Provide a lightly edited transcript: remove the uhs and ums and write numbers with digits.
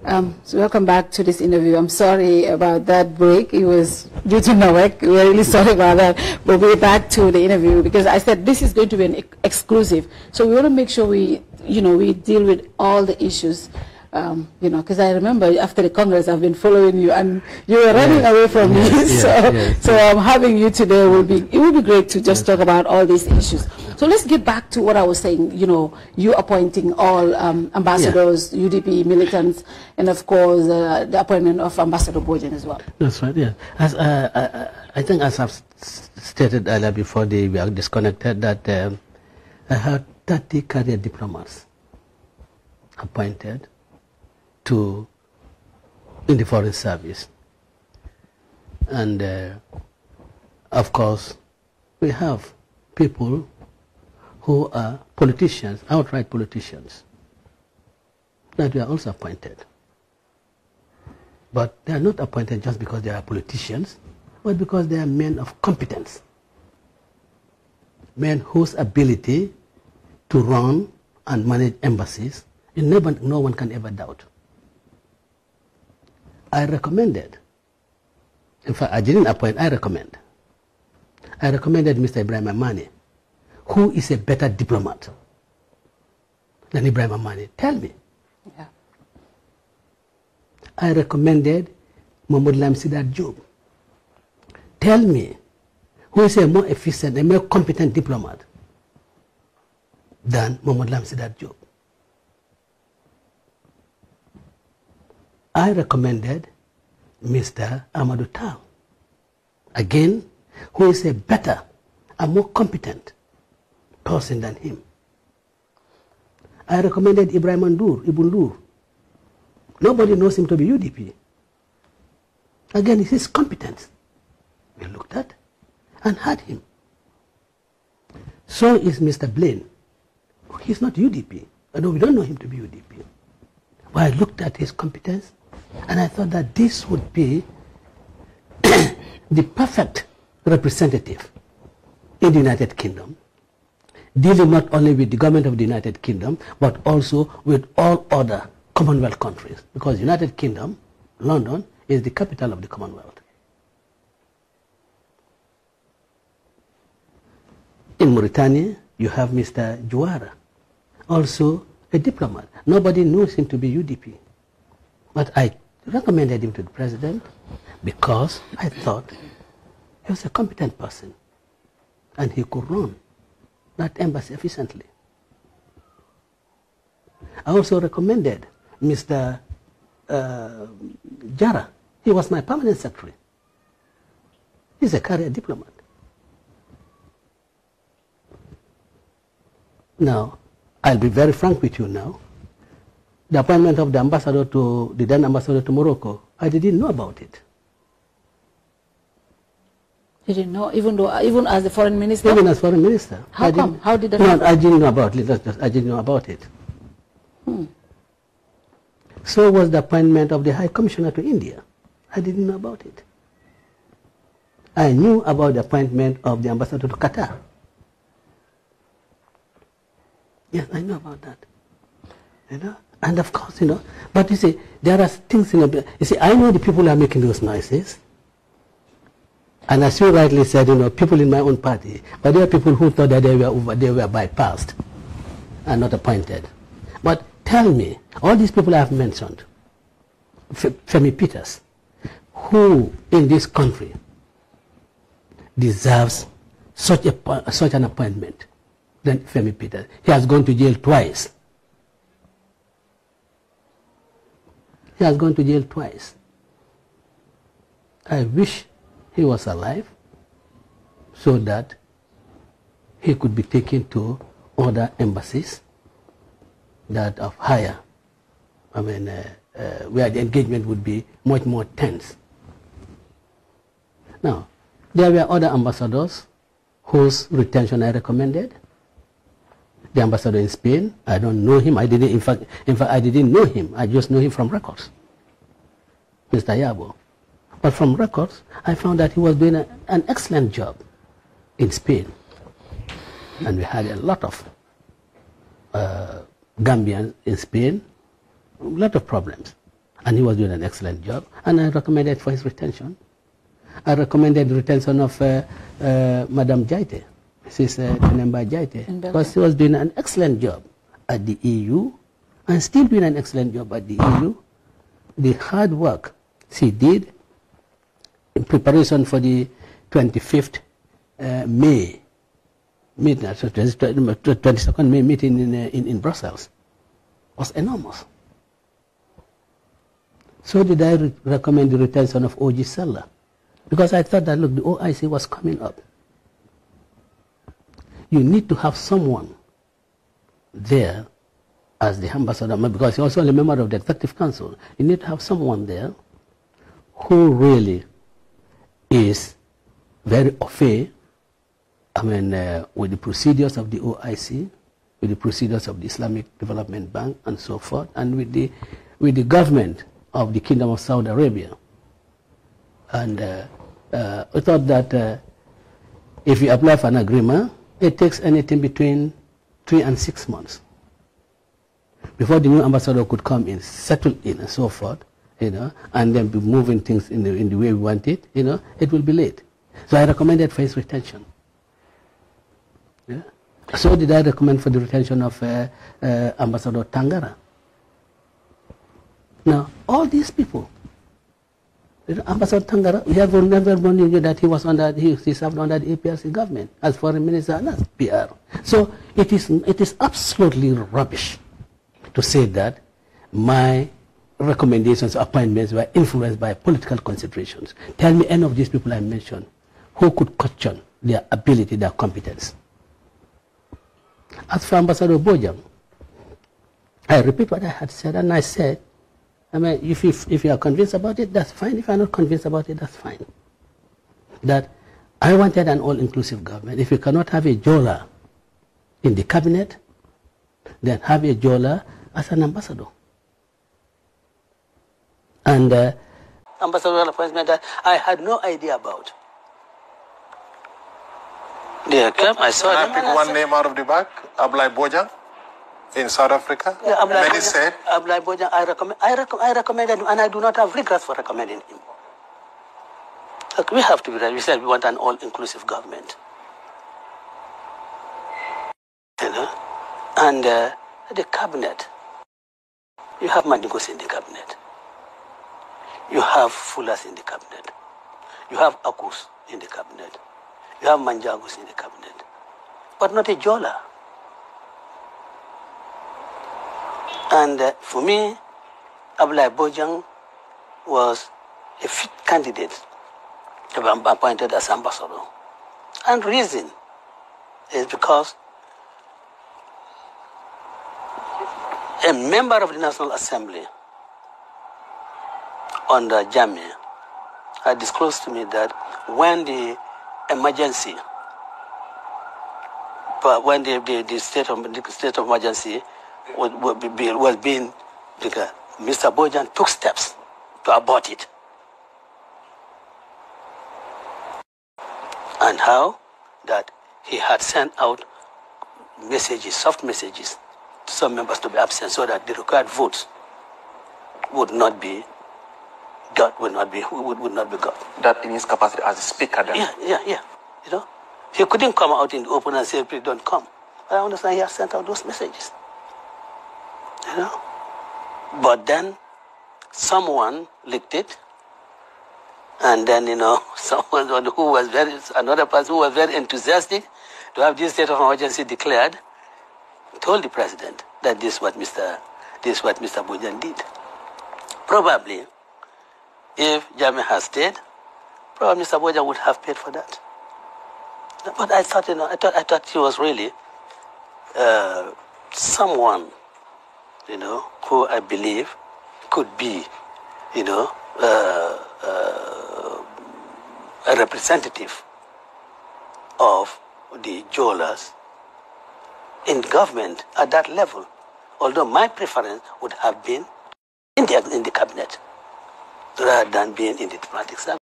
So welcome back to this interview. I'm sorry about that break. It was due to my work. We're really sorry about that. We'll be back to the interview because I said this is going to be an exclusive. So we want to make sure we deal with all the issues. Because I remember after the Congress, I've been following you, and you were running away from me. So having you today it will be great to just talk about all these issues. So let's get back to what I was saying. You appointing all ambassadors, UDP militants, and of course the appointment of Ambassador Bojan as well. That's right. Yeah, as I think as I've stated earlier before we are disconnected, that I had 30 career diplomats appointed in the foreign service, and of course we have people who are politicians, outright politicians, that we are also appointed. But they are not appointed just because they are politicians, but because they are men of competence, men whose ability to run and manage embassies no one can ever doubt. I recommended, in fact I didn't appoint, I recommended Mr. Ibrahim Amani, who is a better diplomat than Ibrahim Amani. Tell me. Yeah. I recommended Mahmoud Lamsidar Job. Tell me, who is a more efficient, a more competent diplomat than Mahmoud Lamsidar Job. I recommended Mr. Amadou Tal, again, who is a better and more competent person than him. I recommended Ibrahim Ibn Dur. Nobody knows him to be UDP. Again, it's his competence we looked at and had him. So is Mr. Blaine. He's not UDP. No, we don't know him to be UDP. But I looked at his competence, and I thought that this would be the perfect representative in the United Kingdom, dealing not only with the government of the United Kingdom, but also with all other Commonwealth countries, because United Kingdom, London, is the capital of the Commonwealth. In Mauritania, you have Mr. Juara, also a diplomat. Nobody knows him to be UDP. But I recommended him to the president because I thought he was a competent person and he could run that embassy efficiently. I also recommended Mr. Jara. He was my permanent secretary. He's a career diplomat. Now, I'll be very frank with you now. The appointment of the then ambassador to Morocco, I didn't know about it. You didn't know, even as the foreign minister? Even as foreign minister. How come? How did that happen? I didn't know about it. I didn't know about it. So was the appointment of the High Commissioner to India. I didn't know about it. I knew about the appointment of the ambassador to Qatar. Yes, I know about that. And of course, but you see, there are things, you see, I know the people who are making those noises. And as you rightly said, people in my own party, but there are people who thought that they were bypassed and not appointed. But tell me, all these people I have mentioned, Femi Peters, who in this country deserves such an appointment than Femi Peters? He has gone to jail twice. He has gone to jail twice. I wish he was alive so that he could be taken to other embassies that of higher, where the engagement would be much more tense. Now, there were other ambassadors whose retention I recommended. The ambassador in Spain, I don't know him. In fact, I didn't know him. I just know him from records, Mr. Yabo. But from records, I found that he was doing an excellent job in Spain. And we had a lot of Gambians in Spain, a lot of problems. And he was doing an excellent job. And I recommended for his retention. I recommended the retention of Madam Jaite, Mrs. Tenemba Jaite, because she was doing an excellent job at the EU and still doing an excellent job at the EU. The hard work she did in preparation for the 25th May meeting, 22nd May meeting in Brussels was enormous. So did I recommend the retention of O.G. Seller, because I thought that, look, the OIC was coming up. You need to have someone there as the ambassador, because you're also a member of the Executive Council. You need to have someone there who really is very au fait, with the procedures of the OIC, with the procedures of the Islamic Development Bank, and so forth, and with the government of the Kingdom of Saudi Arabia. And we thought that if you apply for an agreement, it takes anything between 3 and 6 months before the new ambassador could come in, settle in, and so forth, and then be moving things in the way we want it, it will be late. So I recommended for his retention. Yeah. So did I recommend for the retention of Ambassador Tangara. Now, all these people, Ambassador Tangara, we have never known that he served under the APRC government as foreign minister and as PR. So it is absolutely rubbish to say that my recommendations, appointments were influenced by political considerations. Tell me any of these people I mentioned who could question their ability, their competence. As for Ambassador Bojang, I repeat what I had said, and I said, if you are convinced about it, that's fine. If you are not convinced about it, that's fine. That I wanted an all-inclusive government. If you cannot have a Jola in the cabinet, then have a Jola as an ambassador. And ambassadorial appointment that I had no idea about. They came, I saw them. Can I pick one name out of the bag? Ablai Bojang in South Africa? Yeah, Many said. Ablai Bojang, I recommended him, and I do not have regrets for recommending him. Look, we have to be right. We said we want an all-inclusive government. And the cabinet, you have Mandigos in the cabinet. You have Fullers in the cabinet. You have Akus in the cabinet. You have Manjagus in the cabinet. But not a Jola. And for me, Ablai Bojang was a fit candidate to be appointed as ambassador. And reason is because a member of the National Assembly under Jamia had disclosed to me that when the emergency, but when the state of emergency was being, Mr. Bojang took steps to abort it. And how? That he had sent out messages, soft messages, to some members to be absent so that the required votes would not be got, would not be got. That in his capacity as a speaker then? Yeah. He couldn't come out in the open and say, please don't come. I understand he has sent out those messages. But then someone leaked it, and then, someone who was another person who was very enthusiastic to have this state of emergency declared, told the president that this is what Mr. Bojang did. Probably, if Jamia had stayed, probably Mr. Bojang would have paid for that. But I thought, I thought he was really someone, who I believe could be, a representative of the Jolas in government at that level. Although my preference would have been in the cabinet rather than being in the diplomatic service.